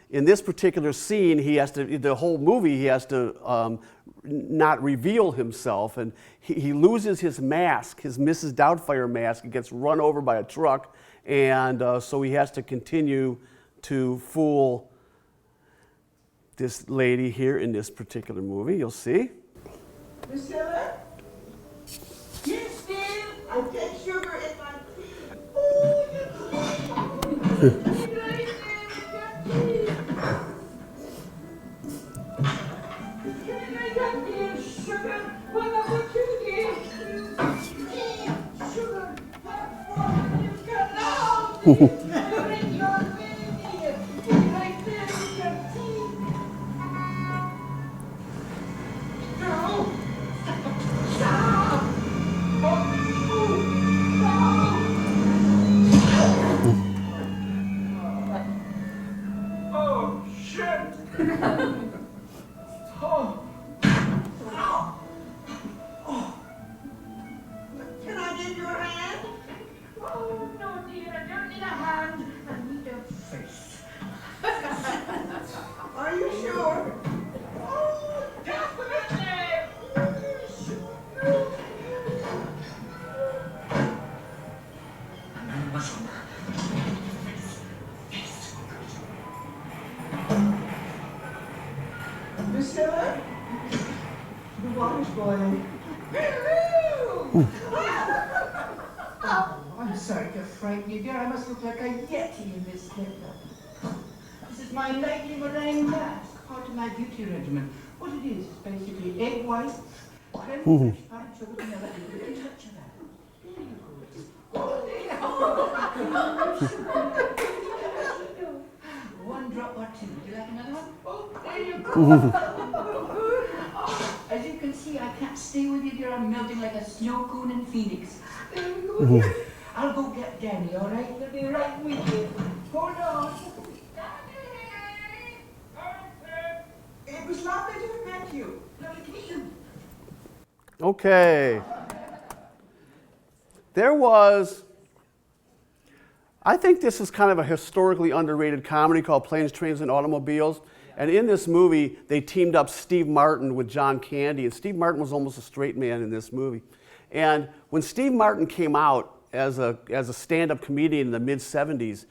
in this particular scene, the whole movie, he has to not reveal himself, and he loses his mask, his Mrs. Doubtfire mask. He gets run over by a truck, and so he has to continue to fool this lady here in this particular movie. You'll see. Miss Hiller? Yes, dear. I take sugar in my tea. Oh, Miss Hiller? The water's boiling. Oh, I'm sorry to frighten you, dear. I must look like a yeti in this getup. This is my nightly meringue mask, part of my beauty regimen. What it is basically egg whites, creme fraiche, pine sugar, vanilla, and a little touch of that. One drop or two. Would you like another one? Oh, there you go. As you can see, I can't stay with you, dear. I'm melting like a snow cone in Phoenix. There we go. I'll go get Danny, all right? He'll be right with you. Hold on. It was lovely to have met you. Lovely to meet you. Okay. I think this is kind of a historically underrated comedy called Planes, Trains, and Automobiles. And in this movie, they teamed up Steve Martin with John Candy. And Steve Martin was almost a straight man in this movie. And when Steve Martin came out as a stand-up comedian in the mid-'70s,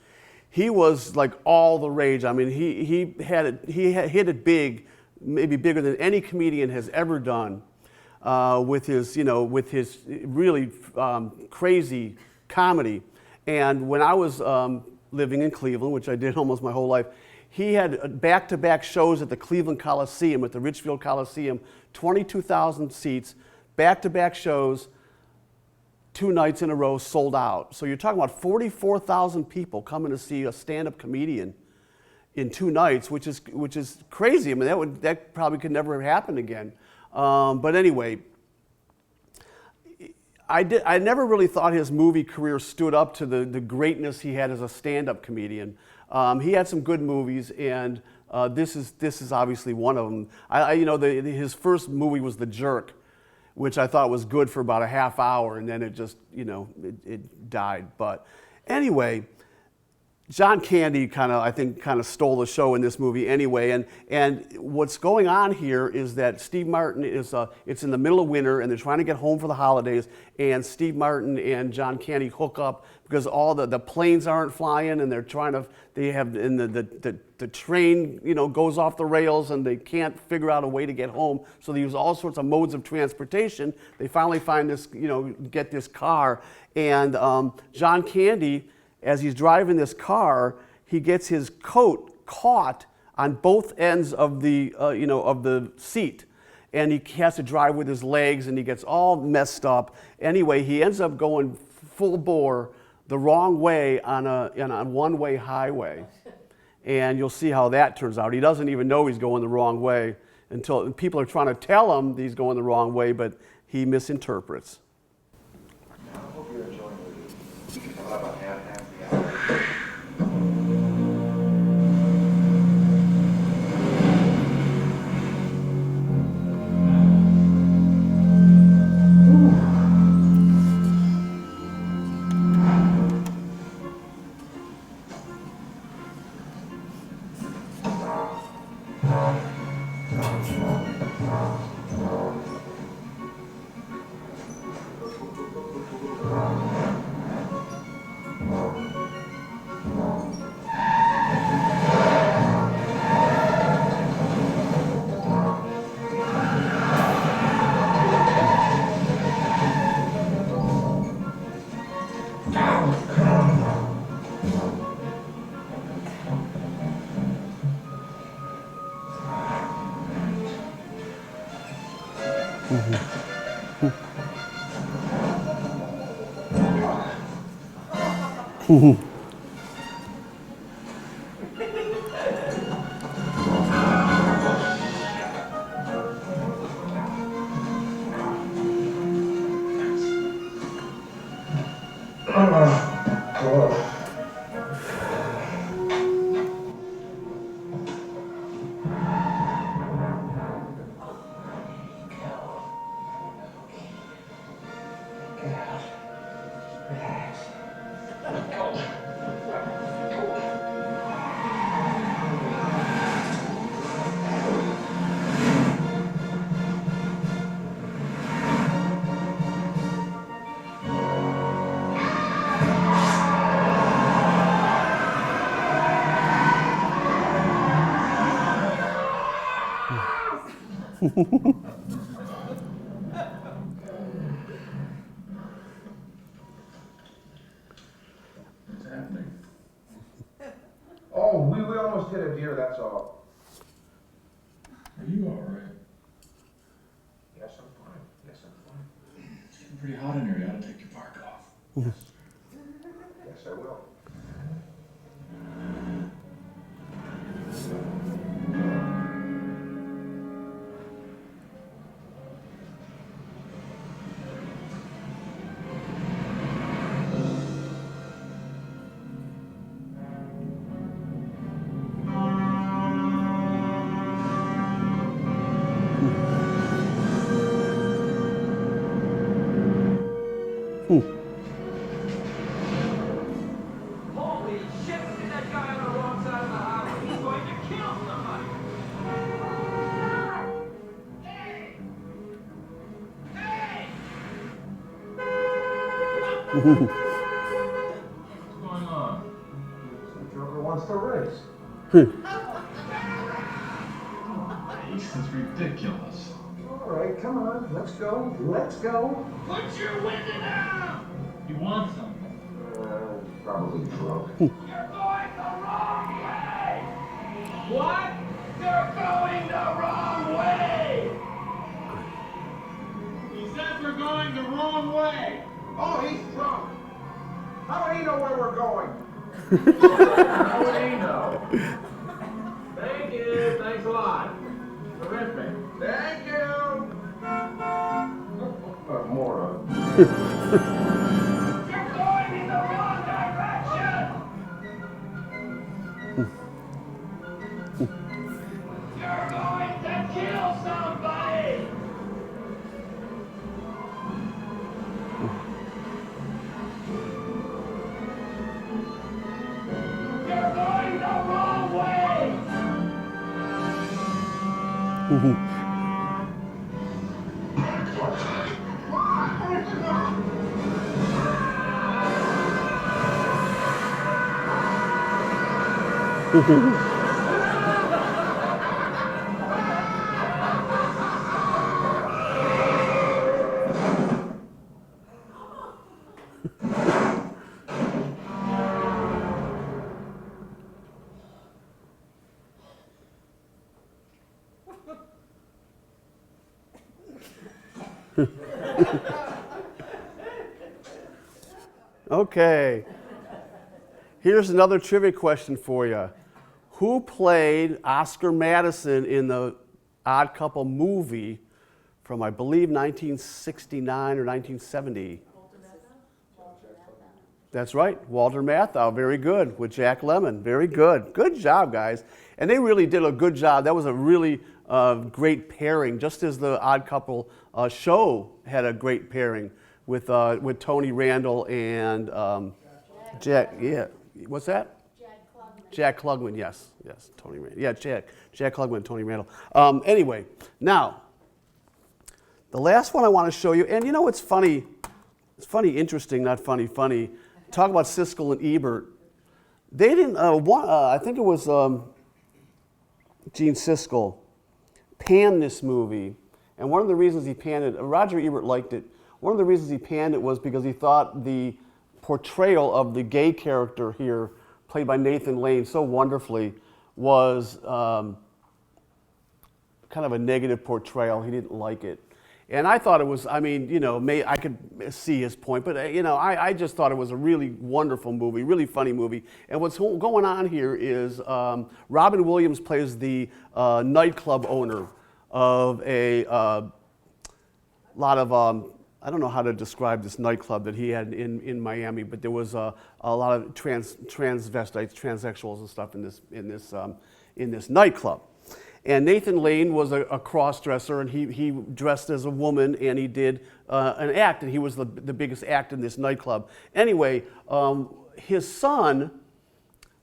he was like all the rage. I mean, he hit it big, maybe bigger than any comedian has ever done, with his really crazy comedy. And when I was living in Cleveland, which I did almost my whole life, he had back-to-back shows at the Cleveland Coliseum, at the Richfield Coliseum, 22,000 seats, back-to-back shows, 2 nights in a row, sold out. So you're talking about 44,000 people coming to see a stand-up comedian in 2 nights, which is crazy. I mean, that probably could never have happened again. But anyway, I never really thought his movie career stood up to the greatness he had as a stand-up comedian. He had some good movies, and this is obviously one of them. His first movie was The Jerk, which I thought was good for about a half hour, and then it just, it died. But anyway, John Candy I think stole the show in this movie anyway. And what's going on here is that Steve Martin it's in the middle of winter and they're trying to get home for the holidays, and Steve Martin and John Candy hook up because all the planes aren't flying, and the train, goes off the rails, and they can't figure out a way to get home. So they use all sorts of modes of transportation. They finally find this, get this car, and John Candy, as he's driving this car, he gets his coat caught on both ends of the seat, and he has to drive with his legs, and he gets all messed up. Anyway, he ends up going full bore the wrong way on a one-way highway, and you'll see how that turns out. He doesn't even know he's going the wrong way until people are trying to tell him he's going the wrong way, but he misinterprets. I hope you're enjoying it. How about half the hour? What's happening? Oh, we almost hit a deer, that's all. Are you all right? Yes, I'm fine. Yes, I'm fine. It's getting pretty hot in here. You ought to take your park off. Yes, I will. Holy shit! Is that guy on the wrong side of the highway? He's going to kill somebody! Hey! Hey! What's going on? Some joker wants to race. This is ridiculous. All right, come on, let's go. Let's go. Put your window down! You want something? Probably drunk. You're going the wrong way! What? You're going the wrong way! He says we're going the wrong way. Oh, he's drunk. How would he know where we're going? How would he know? Thank you. Thanks a lot. Terrific. Thank you. Moron. You're going in the wrong direction! You're going to kill somebody! You're going the wrong way! Okay. Here's another trivia question for you. Who played Oscar Madison in the Odd Couple movie from, I believe, 1969 or 1970? That's right, Walter Matthau. Very good, with Jack Lemmon. Very good. Good job, guys. And they really did a good job. That was a really great pairing, just as the Odd Couple show had a great pairing with Tony Randall and Jack. Yeah, what's that? Jack Klugman, yes, Tony Randall. Yeah, Jack Klugman, Tony Randall. Anyway, now, the last one I want to show you, and you know what's funny? It's funny, interesting, not funny, funny. Talk about Siskel and Ebert. They didn't, I think it was Gene Siskel, panned this movie. And one of the reasons he panned it, Roger Ebert liked it. One of the reasons he panned it was because he thought the portrayal of the gay character here, played by Nathan Lane so wonderfully, was kind of a negative portrayal. He didn't like it. And I thought it was, I mean, you know, I could see his point, but, you know, I just thought it was a really wonderful movie, really funny movie. And what's going on here is Robin Williams plays the nightclub owner of a lot of, I don't know how to describe this nightclub that he had in Miami, but there was a lot of transvestites, transsexuals and stuff in this nightclub. And Nathan Lane was a cross-dresser, and he dressed as a woman, and he did an act, and he was the biggest act in this nightclub. Anyway, his son,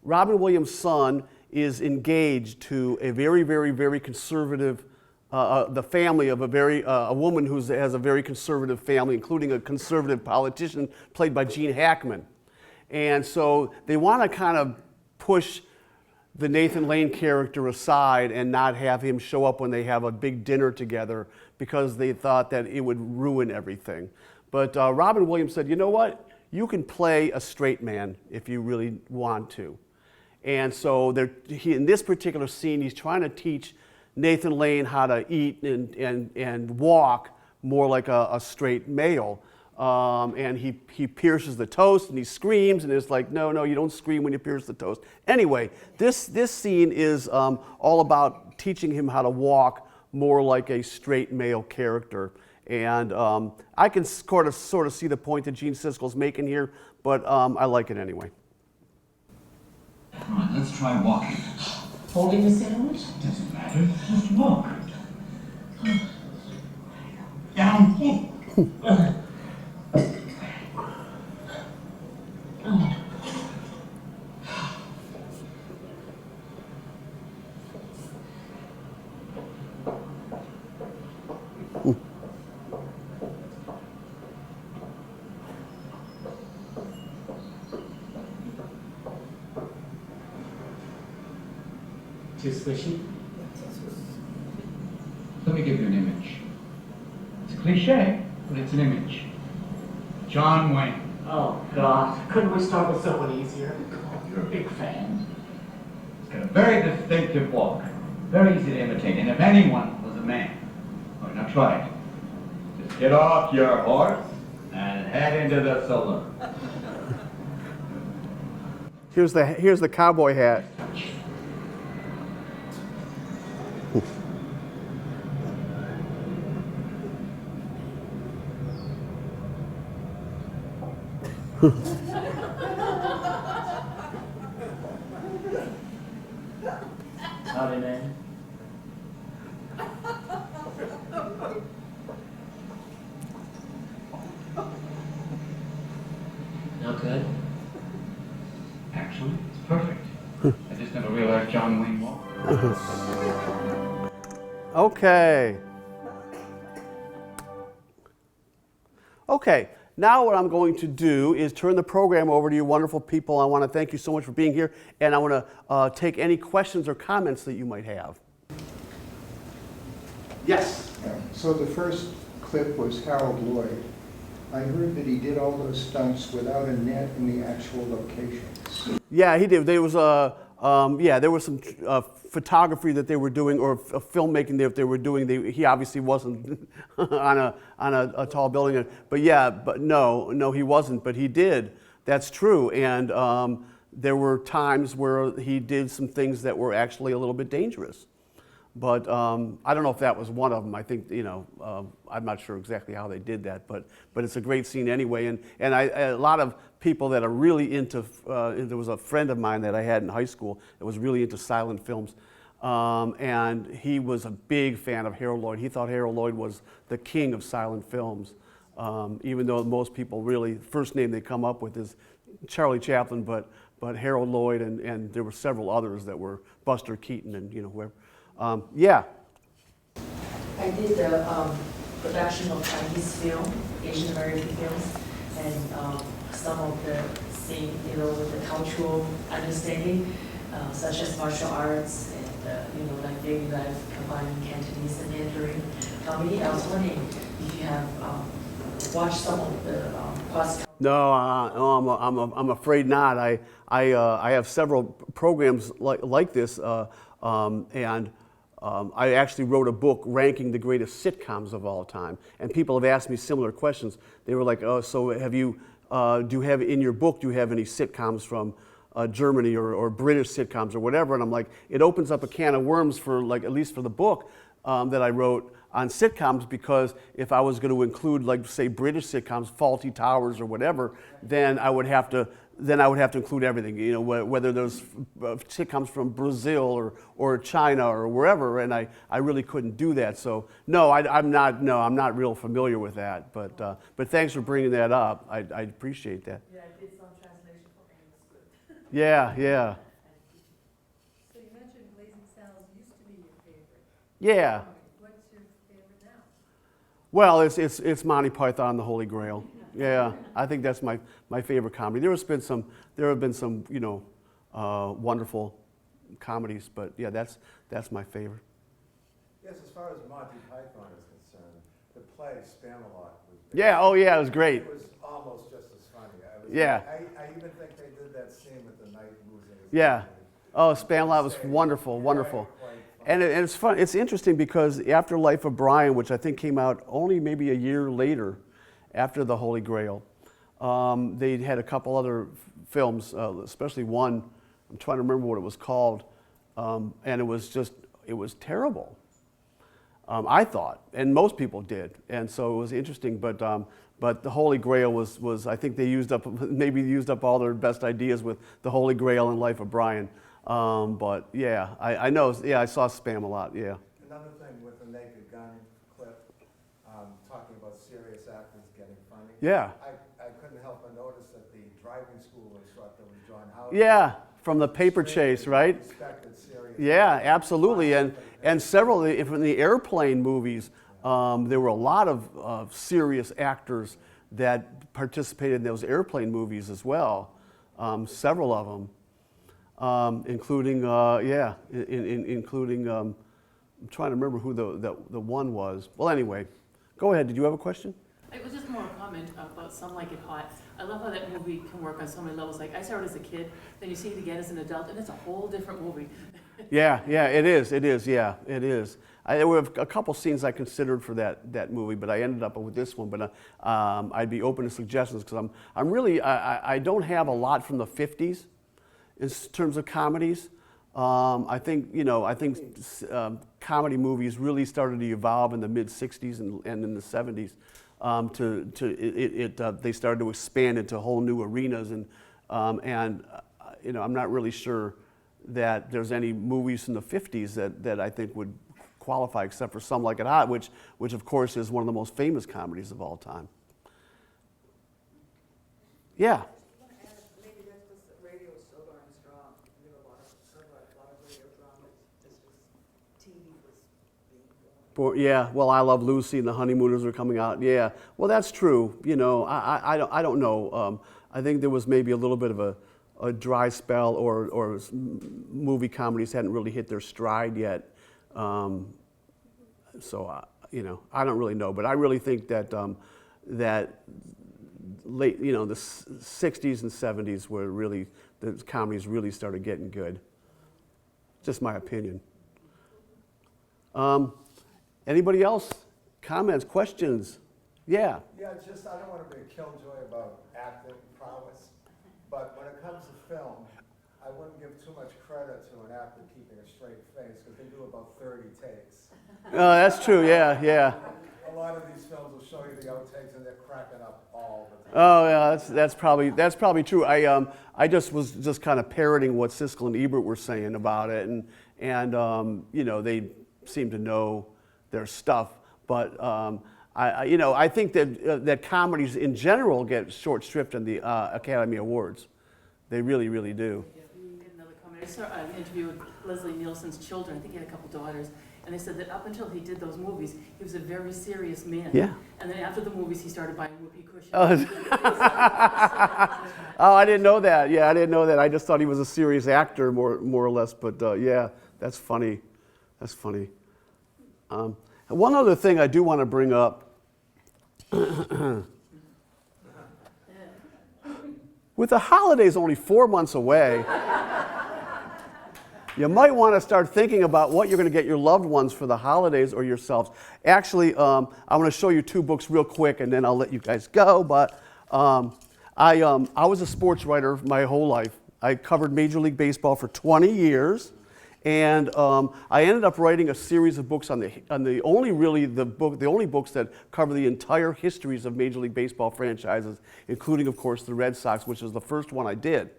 Robin Williams' son, is engaged to a very, very, very conservative, the family of a woman who has a very conservative family, including a conservative politician played by Gene Hackman. And so they want to kind of push the Nathan Lane character aside and not have him show up when they have a big dinner together because they thought that it would ruin everything. But Robin Williams said, you know what? You can play a straight man if you really want to. And so in this particular scene, he's trying to teach Nathan Lane how to eat and walk more like a straight male. And he pierces the toast and he screams, and it's like, no, you don't scream when you pierce the toast. Anyway, this scene is all about teaching him how to walk more like a straight male character. And I can sort of see the point that Gene Siskel's making here, but I like it anyway. Come on, let's try walking. Holding the sandwich? Doesn't matter, just walk. Down. Too squishy? Let me give you an image. It's a cliche, but it's an image. John Wayne. Oh, God. Couldn't we start with someone easier? You're a big fan. He's got a very distinctive walk, very easy to imitate, and if anyone was a man, why not try it? Just get off your horse and head into the saloon. Here's the cowboy hat. Howdy, man. No good? Actually, it's perfect. I just never realized John Wayne walked. Okay. Okay, now what I'm going to do is turn the program over to you wonderful people. I want to thank you so much for being here, and I want to take any questions or comments that you might have. Yes? So the first clip was Harold Lloyd. I heard that he did all those stunts without a net in the actual locations. Yeah, he did. There was there was some photography that they were doing, or filmmaking that they were doing. He obviously wasn't on a tall building, but no, he wasn't. But he did. That's true. And there were times where he did some things that were actually a little bit dangerous. But I don't know if that was one of them. I think, I'm not sure exactly how they did that, but it's a great scene anyway. And a lot of people that are really into, there was a friend of mine that I had in high school that was really into silent films. And he was a big fan of Harold Lloyd. He thought Harold Lloyd was the king of silent films, even though most people really, first name they come up with is Charlie Chaplin, but Harold Lloyd, and there were several others that were Buster Keaton and whoever. Yeah. I did the production of Chinese film, Asian American films, and some of the things, with the cultural understanding, such as martial arts and, like daily life combining Cantonese and Mandarin comedy. I was wondering if you have watched some of the past. No, I'm afraid not. I have several programs like this, and I actually wrote a book ranking the greatest sitcoms of all time. And people have asked me similar questions. They were like, "Oh, so have you? Do you have in your book? Do you have any sitcoms from Germany or British sitcoms or whatever?" And I'm like, it opens up a can of worms for at least for the book that I wrote on sitcoms, because if I was going to include, say, British sitcoms, Fawlty Towers or whatever, then I would have to include everything, whether those sitcoms from Brazil or China or wherever, and I really couldn't do that. So no, I'm not real familiar with that. But thanks for bringing that up. I appreciate that. Yeah, I did some translation for manuscript. Yeah. So you mentioned Blazing Saddles used to be your favorite. Yeah. What's your favorite now? Well, it's Monty Python and the Holy Grail. Yeah, I think that's my favorite comedy. There have been some wonderful comedies, but yeah, that's my favorite. Yes, as far as Monty Python is concerned, the play Spamalot was. Yeah, oh yeah, it was great. It was almost just as funny. I even think they did that scene with the knight losing his. Yeah. Oh, Spamalot was wonderful. And it's fun. It's interesting because after Life of Brian, which I think came out only maybe a year later, after The Holy Grail, they had a couple other films, especially one. I'm trying to remember what it was called, and it was terrible. I thought, and most people did, and so it was interesting. But The Holy Grail was I think they used up all their best ideas with The Holy Grail and Life of Brian. But yeah, I know. Yeah, I saw Spamalot. Yeah. Another thing with the Naked Gun clip, talking about serious actors getting funny. Yeah. I couldn't help but notice that the driving school instructor was John Howard. Yeah, from The Paper Chase, right? Yeah, absolutely. And several from the Airplane movies, there were a lot of serious actors that participated in those Airplane movies as well. Several of them, including including. I'm trying to remember who the one was. Well, anyway, go ahead. Did you have a question? It was just more a comment about Some Like It Hot. I love how that movie can work on so many levels. Like, I saw it as a kid, then you see it again as an adult, and it's a whole different movie. Yeah, it is, yeah, it is. There were a couple scenes I considered for that movie, but I ended up with this one. But I'd be open to suggestions because I'm really, I don't have a lot from the 50s in terms of comedies. I think comedy movies really started to evolve in the mid 60s and in the 70s. They started to expand into whole new arenas, and I'm not really sure that there's any movies from the 50s that I think would qualify, except for Some Like It Hot, which of course is one of the most famous comedies of all time. Yeah. Maybe that's because the radio is so darn strong. There were a lot of radio dramas. This was TV was being born. Yeah, well, I Love Lucy and The Honeymooners are coming out. Yeah, well, that's true. I don't know. I think there was maybe a little bit of a dry spell, or movie comedies hadn't really hit their stride yet. So I don't really know, but I really think that that late, the 60s and 70s were really, the comedies really started getting good. Just my opinion. Anybody else? Comments, questions? Yeah. Yeah, I don't want to be a killjoy about acting prowess, but when it comes to film, I wouldn't give too much credit to an actor keeping a straight face, because they do about 30 takes. Oh, that's true, yeah. A lot of these films will show you the outtakes, and they're cracking up all the time. Oh yeah, that's probably true. I was kind of parroting what Siskel and Ebert were saying about it, and they seem to know their stuff, but I think that comedies in general get short shrift in the Academy Awards. They really, really do. Another comment. I saw an interview with Leslie Nielsen's children. I think he had a couple daughters. And they said that up until he did those movies, he was a very serious man. Yeah. And then after the movies, he started buying whoopee cushions. Oh, I didn't know that. Yeah, I didn't know that. I just thought he was a serious actor, more or less. But yeah, that's funny. That's funny. One other thing I do want to bring up. With the holidays only 4 months away, you might want to start thinking about what you're going to get your loved ones for the holidays or yourselves. Actually, I'm going to show you two books real quick, and then I'll let you guys go. But I was a sports writer my whole life. I covered Major League Baseball for 20 years, and I ended up writing a series of books on the only books that cover the entire histories of Major League Baseball franchises, including, of course, the Red Sox, which was the first one I did.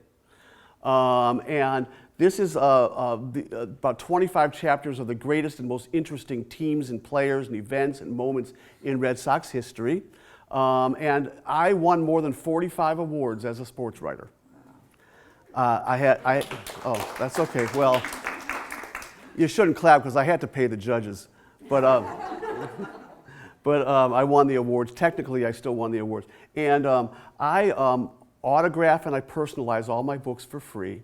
And this is about 25 chapters of the greatest and most interesting teams and players and events and moments in Red Sox history. And I won more than 45 awards as a sports writer. Oh, that's okay. Well, you shouldn't clap because I had to pay the judges. But I won the awards. Technically, I still won the awards. And I autograph and I personalize all my books for free.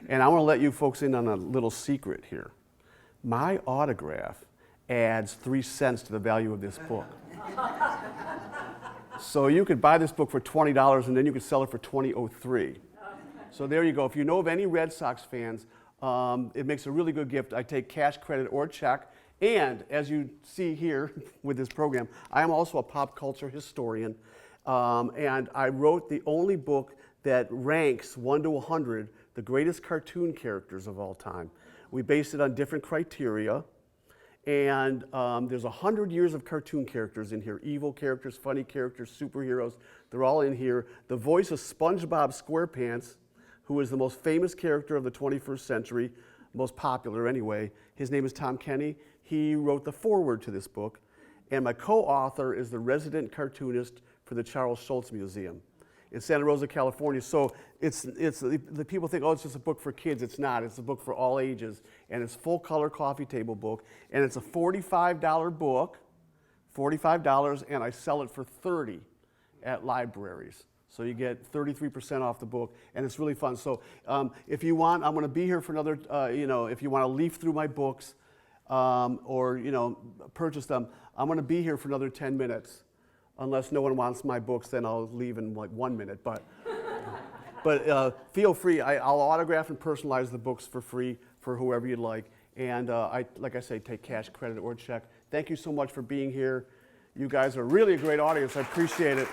And I want to let you folks in on a little secret here. My autograph adds 3 cents to the value of this book. So you could buy this book for $20 and then you could sell it for $20.03. So there you go. If you know of any Red Sox fans, it makes a really good gift. I take cash, credit, or check. And as you see here with this program, I am also a pop culture historian. And I wrote the only book that ranks 1 to 100 the greatest cartoon characters of all time. We based it on different criteria. And there's 100 years of cartoon characters in here. Evil characters, funny characters, superheroes. They're all in here. The voice of SpongeBob SquarePants, who is the most famous character of the 21st century, most popular anyway. His name is Tom Kenny. He wrote the foreword to this book. And my co-author is the resident cartoonist for the Charles Schulz Museum in Santa Rosa, California. So the people think, oh, it's just a book for kids. It's not. It's a book for all ages. And it's full color coffee table book. And it's a $45 book, $45, and I sell it for $30 at libraries. So you get 33% off the book, and it's really fun. So if you want, I'm going to be here for another, if you want to leaf through my books or, purchase them, I'm going to be here for another 10 minutes. Unless no one wants my books, then I'll leave in like 1 minute. But feel free. I'll autograph and personalize the books for free for whoever you'd like. And like I say, take cash, credit, or check. Thank you so much for being here. You guys are really a great audience. I appreciate it.